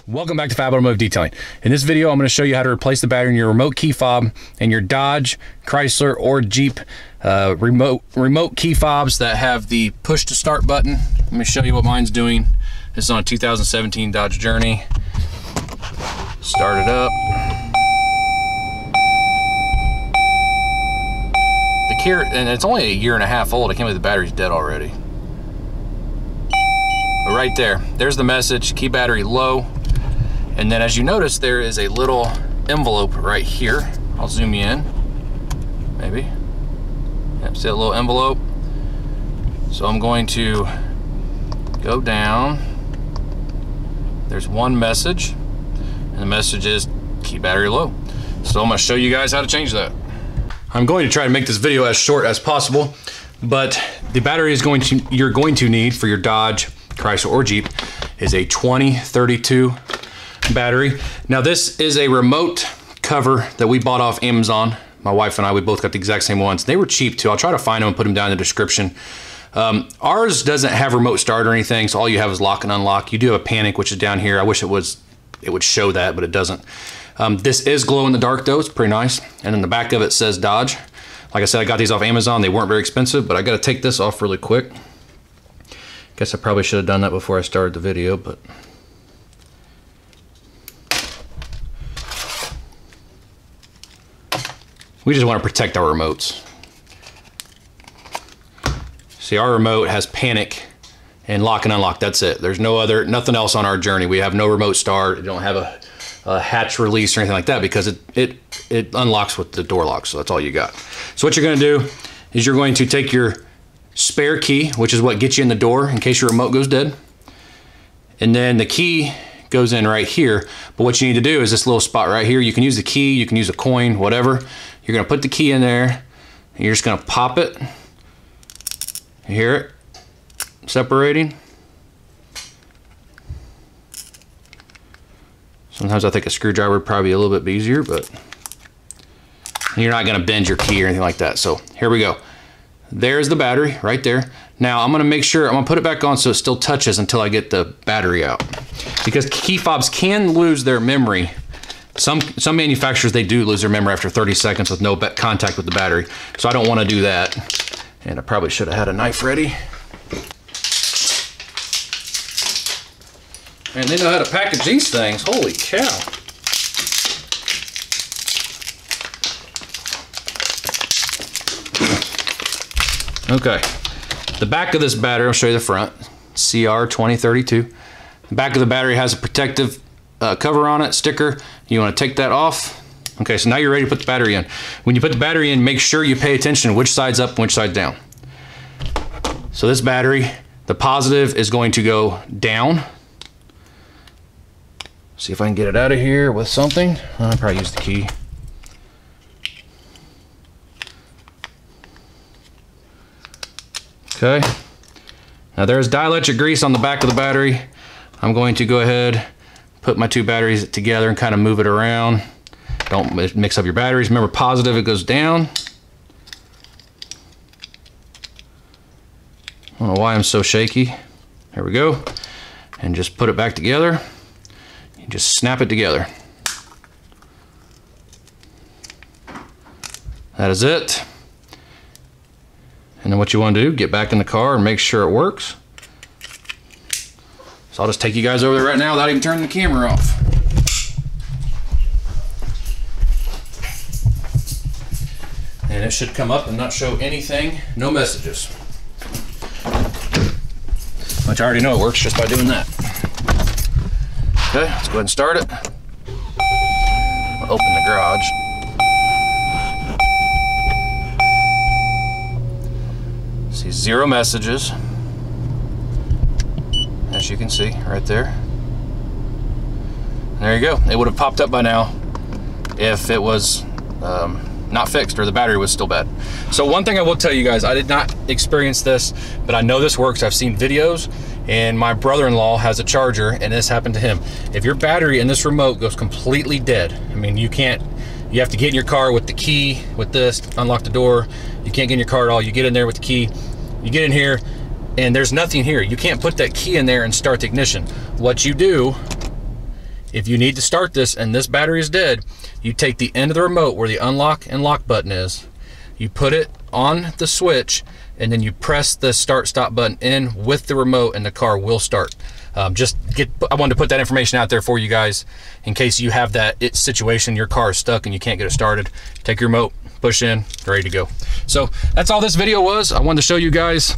Welcome back to Fab Automotive Detailing. In this video, I'm going to show you how to replace the battery in your remote key fob and your Dodge, Chrysler, or Jeep remote key fobs that have the push to start button. Let me show you what mine's doing. This is on a 2017 Dodge Journey. Start it up. The key, and it's only a year and a half old. I can't believe the battery's dead already. But right there, there's the message, key battery low. And then as you notice, there is a little envelope right here. I'll zoom you in, maybe. Yep, see that little envelope? So I'm going to go down. There's one message, and the message is key battery low. So I'm gonna show you guys how to change that. I'm going to try to make this video as short as possible, but the battery you're going to need for your Dodge, Chrysler, or Jeep is a 2032 battery. Now this is a remote cover that we bought off Amazon. My wife and I, we both got the exact same ones. They were cheap too. I'll try to find them and put them down in the description. Ours doesn't have remote start or anything, so all you have is lock and unlock. You do have a panic, which is down here. I wish it would show that, but it doesn't. This is glow in the dark though. It's pretty nice. And then the back of it says Dodge. Like I said, I got these off Amazon. They weren't very expensive, but I got to take this off really quick. Guess I probably should have done that before I started the video, but we just want to protect our remotes. See, our remote has panic and lock and unlock. That's it. There's nothing else on our Journey. We have no remote start. We don't have a hatch release or anything like that because it unlocks with the door lock. So that's all you got. So what you're going to do is you're going to take your spare key, which is what gets you in the door in case your remote goes dead. And then the key goes in right here. But what you need to do is this little spot right here. You can use the key, you can use a coin, whatever. You're gonna put the key in there and you're just gonna pop it. You hear it separating? Sometimes I think a screwdriver would probably be a little bit easier, but you're not gonna bend your key or anything like that. So here we go. There's the battery right there. Now I'm gonna make sure, I'm gonna put it back on so it still touches until I get the battery out. Because key fobs can lose their memory. Some manufacturers, they do lose their memory after 30 seconds with no contact with the battery. So I don't wanna do that. And I probably should have had a knife ready. Man, they know how to package these things, holy cow. Okay, the back of this battery, I'll show you the front, CR2032. The back of the battery has a protective cover on it, sticker. You want to take that off. Okay, so now you're ready to put the battery in. When you put the battery in, make sure you pay attention to which side's up and which side's down. So this battery, the positive is going to go down. See if I can get it out of here with something. I'll probably use the key. Okay, now there's dielectric grease on the back of the battery. I'm going to go ahead, put my two batteries together and kind of move it around. Don't mix up your batteries. Remember, positive, it goes down. I don't know why I'm so shaky. Here we go. And just put it back together. You just snap it together. That is it. And then what you want to do, get back in the car and make sure it works. So I'll just take you guys over there right now without even turning the camera off. And it should come up and not show anything, no messages. Which I already know it works just by doing that. Okay, let's go ahead and start it. I'll open the garage. See, 0 messages, as you can see right there. And there you go. It would have popped up by now if it was not fixed or the battery was still bad. So one thing I will tell you guys, I did not experience this, but I know this works. I've seen videos, and my brother-in-law has a Charger, and this happened to him. If your battery in this remote goes completely dead, I mean, you have to get in your car with the key, with this, unlock the door. You can't get in your car at all. You get in there with the key, you get in here, and there's nothing here. You can't put that key in there and start the ignition. What you do If you need to start this and this battery is dead, you take the end of the remote where the unlock and lock button is, you put it on the switch, and then you press the start stop button in with the remote and the car will start. I wanted to put that information out there for you guys in case you have that situation, your car is stuck and you can't get it started. Take your remote, push in, ready to go. So that's all this video was. I wanted to show you guys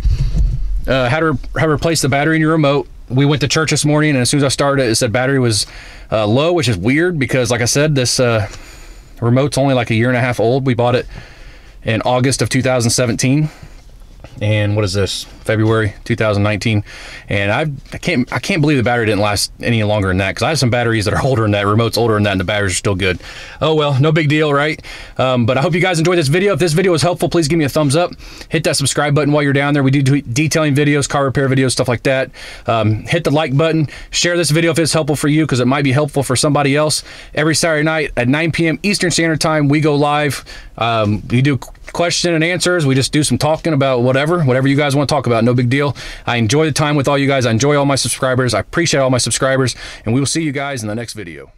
how to replace the battery in your remote. We went to church this morning, and as soon as I started it said battery was low, which is weird because, like I said, this remote's only like 1.5 years old. We bought it in August of 2017. And what is this, February 2019, and I can't believe the battery didn't last any longer than that, because I have some batteries that are older than that, remote's older than that, and the batteries are still good. Oh well, no big deal, right? But I hope you guys enjoyed this video. If this video was helpful, please give me a thumbs up. Hit that subscribe button while you're down there. We do detailing videos, car repair videos, stuff like that. Hit the like button. Share this video if it's helpful for you, because it might be helpful for somebody else. Every Saturday night at 9 p.m. Eastern Standard Time, we go live. We do question and answers. We just do some talking about whatever you guys want to talk about. No big deal. I enjoy the time with all you guys. I enjoy all my subscribers. I appreciate all my subscribers, and we will see you guys in the next video.